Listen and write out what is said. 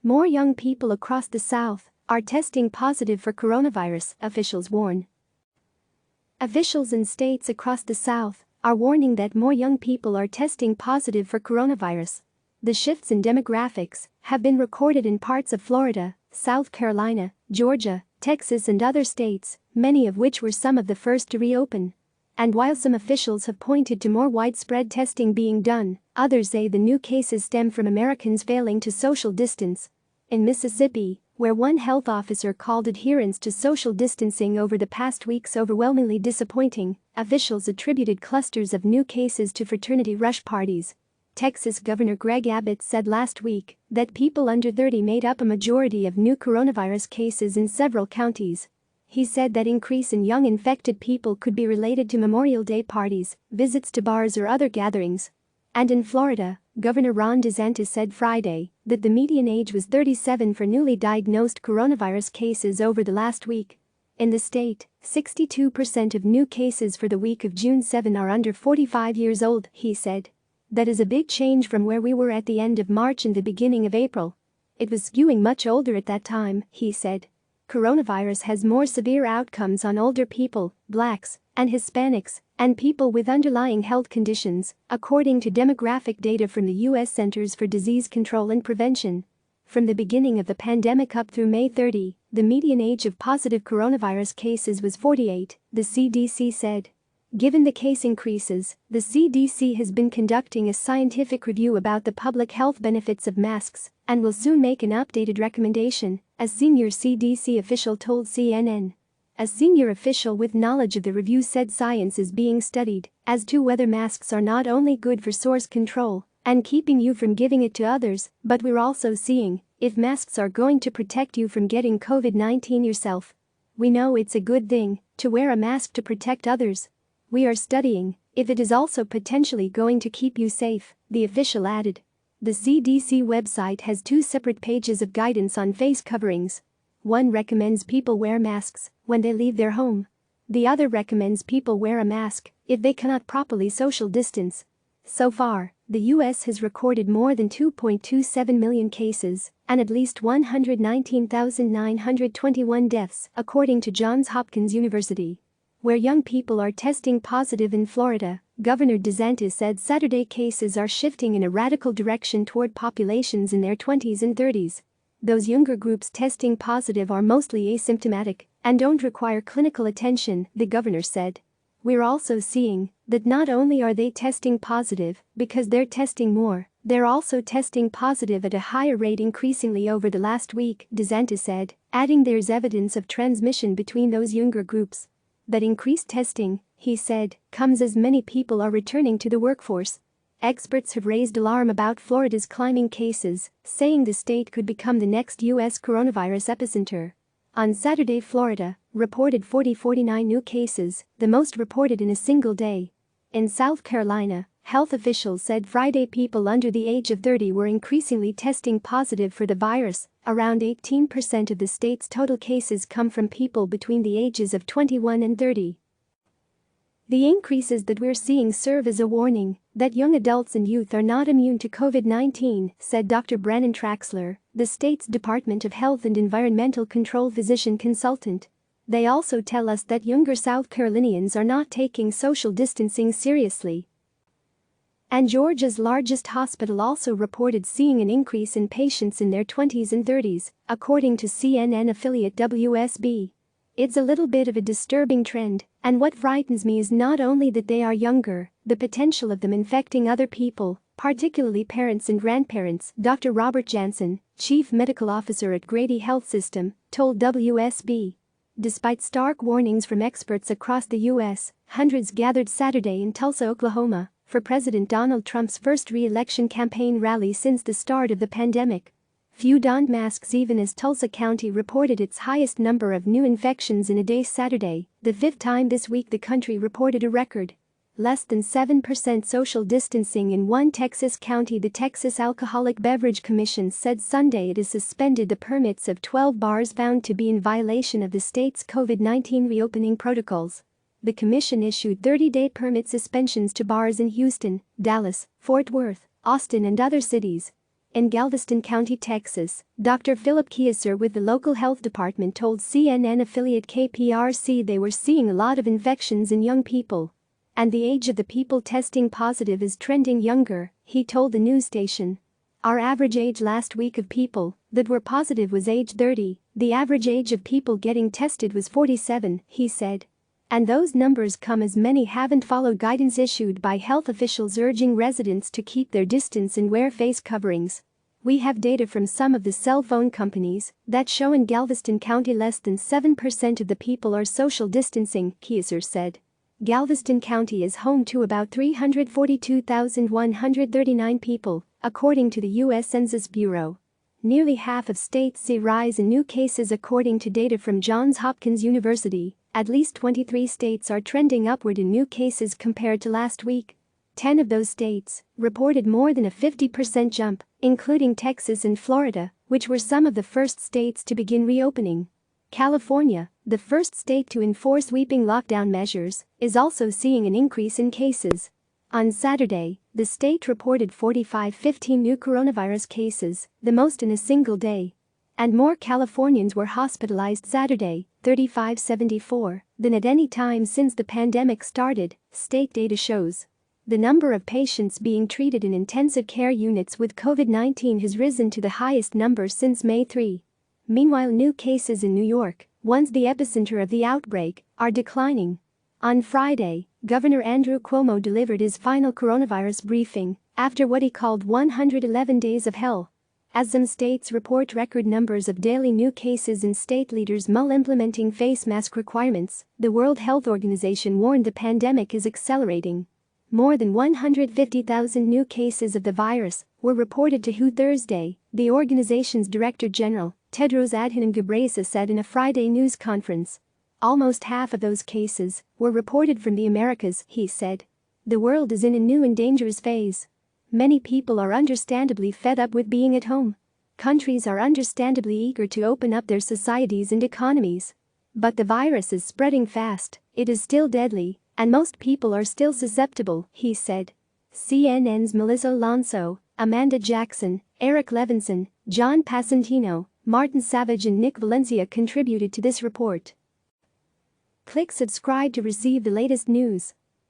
More young people across the South are testing positive for coronavirus, officials warn. Officials in states across the South are warning that more young people are testing positive for coronavirus. The shifts in demographics have been recorded in parts of Florida, South Carolina, Georgia, Texas and other states, many of which were some of the first to reopen. And while some officials have pointed to more widespread testing being done, others say the new cases stem from Americans failing to social distance. In Mississippi, where one health officer called adherence to social distancing over the past weeks overwhelmingly disappointing, officials attributed clusters of new cases to fraternity rush parties. Texas Governor Greg Abbott said last week that people under 30 made up a majority of new coronavirus cases in several counties. He said that increase in young infected people could be related to Memorial Day parties, visits to bars or other gatherings. And in Florida, Governor Ron DeSantis said Friday that the median age was 37 for newly diagnosed coronavirus cases over the last week. In the state, 62% of new cases for the week of June 7 are under 45 years old, he said. That is a big change from where we were at the end of March and the beginning of April. It was skewing much older at that time, he said. Coronavirus has more severe outcomes on older people, blacks, and Hispanics, and people with underlying health conditions, according to demographic data from the U.S. Centers for Disease Control and Prevention. From the beginning of the pandemic up through May 30, the median age of positive coronavirus cases was 48, the CDC said. Given the case increases, the CDC has been conducting a scientific review about the public health benefits of masks and will soon make an updated recommendation, a senior CDC official told CNN. A senior official with knowledge of the review said science is being studied as to whether masks are not only good for source control and keeping you from giving it to others, but we're also seeing if masks are going to protect you from getting COVID-19 yourself. We know it's a good thing to wear a mask to protect others. We are studying if it is also potentially going to keep you safe, the official added. The CDC website has two separate pages of guidance on face coverings. One recommends people wear masks when they leave their home. The other recommends people wear a mask if they cannot properly social distance. So far, the U.S. has recorded more than 2.27 million cases and at least 119,921 deaths, according to Johns Hopkins University. Where young people are testing positive in Florida, Governor DeSantis said Saturday cases are shifting in a radical direction toward populations in their 20s and 30s. Those younger groups testing positive are mostly asymptomatic and don't require clinical attention, the governor said. We're also seeing that not only are they testing positive because they're testing more, they're also testing positive at a higher rate increasingly over the last week, DeSantis said, adding there's evidence of transmission between those younger groups. That increased testing, he said, comes as many people are returning to the workforce. Experts have raised alarm about Florida's climbing cases, saying the state could become the next U.S. coronavirus epicenter. On Saturday, Florida reported 49 new cases, the most reported in a single day. In South Carolina, health officials said Friday people under the age of 30 were increasingly testing positive for the virus. Around 18% of the state's total cases come from people between the ages of 21 and 30. The increases that we're seeing serve as a warning that young adults and youth are not immune to COVID-19, said Dr. Brannon Traxler, the state's Department of Health and Environmental Control physician consultant. They also tell us that younger South Carolinians are not taking social distancing seriously. And Georgia's largest hospital also reported seeing an increase in patients in their 20s and 30s, according to CNN affiliate WSB. It's a little bit of a disturbing trend, and what frightens me is not only that they are younger, the potential of them infecting other people, particularly parents and grandparents, Dr. Robert Jansen, chief medical officer at Grady Health System, told WSB. Despite stark warnings from experts across the U.S., hundreds gathered Saturday in Tulsa, Oklahoma, for President Donald Trump's first re-election campaign rally since the start of the pandemic. Few donned masks even as Tulsa County reported its highest number of new infections in a day Saturday, the fifth time this week the country reported a record. Less than 7% social distancing in one Texas county. The Texas Alcoholic Beverage Commission said Sunday it has suspended the permits of 12 bars found to be in violation of the state's COVID-19 reopening protocols. The commission issued 30-day permit suspensions to bars in Houston, Dallas, Fort Worth, Austin and other cities. In Galveston County, Texas, Dr. Philip Kieser with the local health department told CNN affiliate KPRC they were seeing a lot of infections in young people. And the age of the people testing positive is trending younger, he told the news station. Our average age last week of people that were positive was age 30, the average age of people getting tested was 47, he said. And those numbers come as many haven't followed guidance issued by health officials urging residents to keep their distance and wear face coverings. We have data from some of the cell phone companies that show in Galveston County less than 7% of the people are social distancing, Kieser said. Galveston County is home to about 342,139 people, according to the U.S. Census Bureau. Nearly half of states see rise in new cases according to data from Johns Hopkins University. At least 23 states are trending upward in new cases compared to last week. 10 of those states reported more than a 50% jump, including Texas and Florida, which were some of the first states to begin reopening. California, the first state to enforce sweeping lockdown measures, is also seeing an increase in cases. On Saturday, the state reported 4515 new coronavirus cases, the most in a single day. And more Californians were hospitalized Saturday, 3,574, than at any time since the pandemic started, state data shows. The number of patients being treated in intensive care units with COVID-19 has risen to the highest number since May 3. Meanwhile, new cases in New York, once the epicenter of the outbreak, are declining. On Friday, Governor Andrew Cuomo delivered his final coronavirus briefing after what he called 111 days of hell. As some states report record numbers of daily new cases and state leaders mull implementing face mask requirements, the World Health Organization warned the pandemic is accelerating. More than 150,000 new cases of the virus were reported to WHO Thursday, the organization's Director General, Tedros Adhanom Ghebreyesus, said in a Friday news conference. Almost half of those cases were reported from the Americas, he said. The world is in a new and dangerous phase. Many people are understandably fed up with being at home. Countries are understandably eager to open up their societies and economies. But the virus is spreading fast, it is still deadly, and most people are still susceptible, he said. CNN's Melissa Alonso, Amanda Jackson, Eric Levinson, John Pasentino, Martin Savage and Nick Valencia contributed to this report. Click subscribe to receive the latest news.